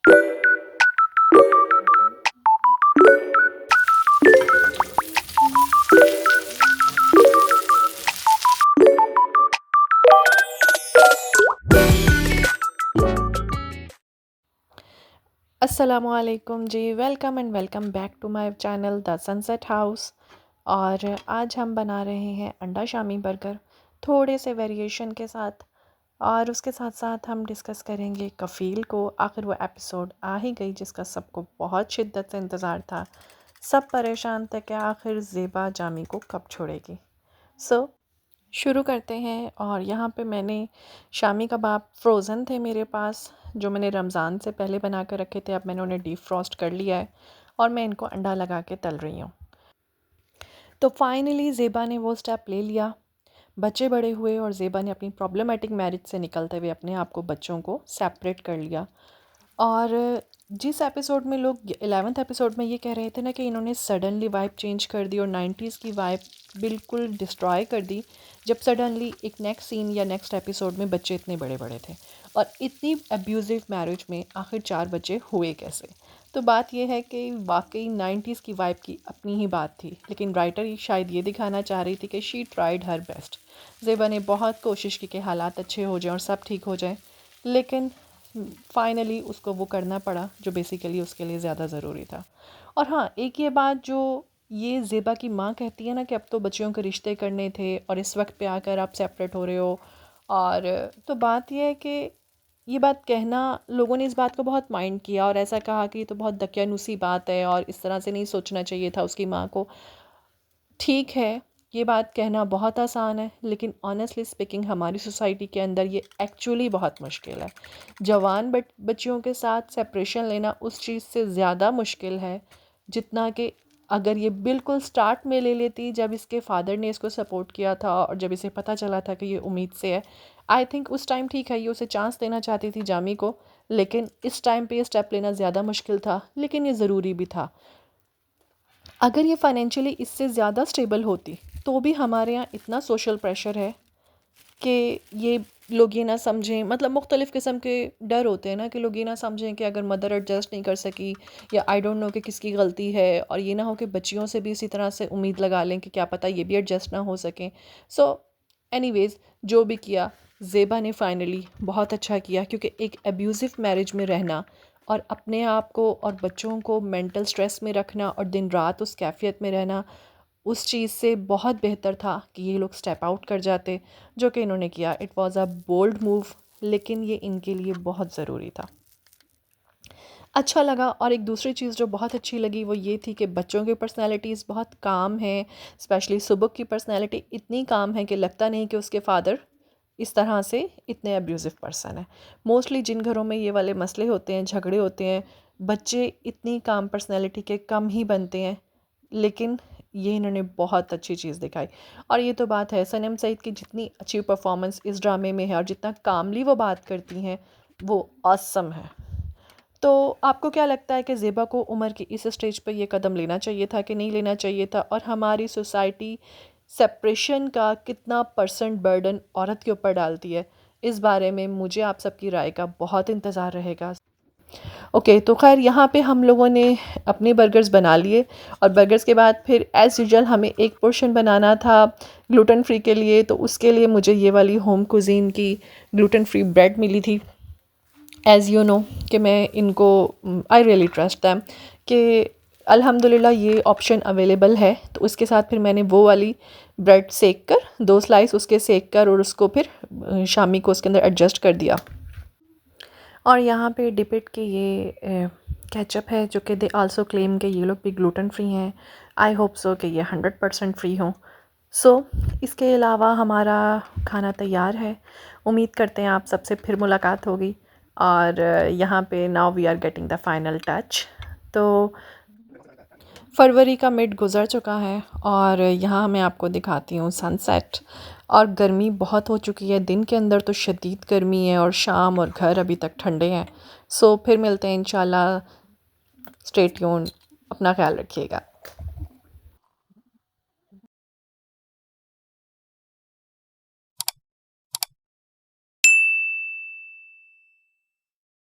अस्सलामुअलैकुम जी, welcome and welcome back to my channel the Sunset House. और आज हम बना रहे हैं अंडा शामी बर्गर थोड़े से वेरिएशन के साथ। और उसके साथ साथ हम डिस्कस करेंगे कफ़ील को। आखिर वो एपिसोड आ ही गई जिसका सबको बहुत शिद्दत से इंतज़ार था। सब परेशान थे कि आखिर ज़ेबा जामी को कब छोड़ेगी। सो शुरू करते हैं। और यहाँ पे मैंने शामी कबाब फ्रोज़न थे मेरे पास, जो मैंने रमज़ान से पहले बना कर रखे थे। अब मैंने उन्हें डीप फ्रॉस्ट कर लिया है और मैं इनको अंडा लगा के तल रही हूँ। तो फाइनली ज़ेबा ने वो स्टेप ले लिया। बच्चे बड़े हुए और ज़ेबा ने अपनी प्रॉब्लमेटिक मैरिज से निकलते हुए अपने आप को बच्चों को सेपरेट कर लिया। और जिस एपिसोड में लोग 11th एपिसोड में ये कह रहे थे ना कि इन्होंने सडनली वाइब चेंज कर दी और 90s की वाइब बिल्कुल डिस्ट्रॉय कर दी, जब सडनली एक नेक्स्ट सीन या नेक्स्ट एपिसोड में बच्चे इतने बड़े बड़े थे। और इतनी अब्यूज़िव मैरिज में आखिर 4 बच्चे हुए कैसे। तो बात यह है कि वाकई 90s की वाइब की अपनी ही बात थी, लेकिन राइटर शायद ये दिखाना चाह रही थी कि she tried her best. Zeba ने बहुत कोशिश की कि हालात अच्छे हो जाएं और सब ठीक हो जाए, लेकिन फाइनली उसको वो करना पड़ा जो बेसिकली उसके लिए ज़्यादा ज़रूरी था। और हाँ, एक ये बात जो ये ज़ेबा की माँ कहती है ना कि अब तो बच्चियों के रिश्ते करने थे और इस वक्त पे आकर आप सेपरेट हो रहे हो। और तो बात यह है कि ये बात कहना, लोगों ने इस बात को बहुत माइंड किया और ऐसा कहा कि ये तो बहुत दकियानूसी बात है और इस तरह से नहीं सोचना चाहिए था उसकी माँ को। ठीक है, ये बात कहना बहुत आसान है, लेकिन ऑनेस्टली स्पीकिंग हमारी सोसाइटी के अंदर ये एक्चुअली बहुत मुश्किल है। जवान बच्चियों के साथ सेपरेशन लेना उस चीज़ से ज़्यादा मुश्किल है जितना कि अगर ये बिल्कुल स्टार्ट में ले लेती, जब इसके फादर ने इसको सपोर्ट किया था और जब इसे पता चला था कि ये उम्मीद से है। आई थिंक उस टाइम ठीक है, ये उसे चांस देना चाहती थी जामी को, लेकिन इस टाइम पे ये स्टेप लेना ज़्यादा मुश्किल था, लेकिन ये ज़रूरी भी था। अगर ये फाइनेंशियली इससे ज़्यादा स्टेबल होती तो भी हमारे यहाँ इतना सोशल प्रेशर है कि ये लोग ये ना समझें, मतलब मुख्तलिफ़ किस्म के डर होते हैं ना कि लोग ये ना समझें कि अगर मदर एडजस्ट नहीं कर सकी, या आई डोंट नो कि किसकी गलती है, और ये ना हो कि बच्चियों से भी इसी तरह से उम्मीद लगा लें कि क्या पता ये भी एडजस्ट ना हो सकें। सो एनीवेज़, जो भी किया, ज़ेबा ने फाइनली बहुत अच्छा किया, क्योंकि एक अब्यूज़िव मैरिज में रहना और अपने आप को और बच्चों को मेंटल स्ट्रेस में रखना और दिन रात उस कैफियत में रहना, उस चीज़ से बहुत बेहतर था कि ये लोग स्टेप आउट कर जाते, जो कि इन्होंने किया। It was a bold move, लेकिन ये इनके लिए बहुत ज़रूरी था। अच्छा लगा। और एक दूसरी चीज़ जो बहुत अच्छी लगी वो ये थी कि बच्चों की पर्सनैलिटीज़ बहुत काम हैं। स्पेशली सुबुक की पर्सनैलिटी इतनी काम है कि लगता नहीं कि उसके फादर इस तरह से इतने अब्यूज़िव पर्सन है। मोस्टली जिन घरों में ये वाले मसले होते हैं, झगड़े होते हैं, बच्चे इतनी काम पर्सनैलिटी के कम ही बनते हैं, लेकिन ये इन्होंने बहुत अच्छी चीज़ दिखाई। और ये तो बात है, सनम सईद की जितनी अच्छी परफॉर्मेंस इस ड्रामे में है और जितना कामली वो बात करती हैं, वो ऑसम है। तो आपको क्या लगता है कि ज़ेबा को उम्र की इस स्टेज पर ये कदम लेना चाहिए था कि नहीं लेना चाहिए था? और हमारी सोसाइटी सेपरेशन का कितना परसेंट बर्डन औरत के ऊपर डालती है? इस बारे में मुझे आप सबकी राय का बहुत इंतज़ार रहेगा। ओके, तो ख़ैर यहाँ पे हम लोगों ने अपने बर्गर्स बना लिए। और बर्गर्स के बाद फिर एज़ यूजुअल हमें एक पोर्शन बनाना था ग्लूटेन फ्री के लिए। तो उसके लिए मुझे ये वाली होम कुज़ीन की ग्लूटेन फ्री ब्रेड मिली थी। एज़ यू नो कि मैं इनको, आई रियली ट्रस्ट दैम कि अल्हम्दुलिल्लाह ये ऑप्शन अवेलेबल है। तो उसके साथ फिर मैंने वो वाली ब्रेड सेक कर, 2 स्लाइस उसके सेक कर, और उसको फिर शामी को उसके अंदर एडजस्ट कर दिया। और यहाँ पे डिपिट के ये केचप है, जो कि दे आल्सो क्लेम कि ये लोग भी ग्लूटेन फ्री हैं। आई होप सो कि ये 100% फ्री हों। सो इसके अलावा हमारा खाना तैयार है। उम्मीद करते हैं आप सबसे फिर मुलाकात होगी। और यहाँ पे now we are getting the final touch. तो फरवरी का मिड गुज़र चुका है और यहाँ मैं आपको दिखाती हूँ सनसेट। और गर्मी बहुत हो चुकी है, दिन के अंदर तो शदीद गर्मी है और शाम और घर अभी तक ठंडे हैं। सो फिर मिलते हैं इंशाल्लाह। स्टे ट्यून्ड, अपना ख्याल रखिएगा।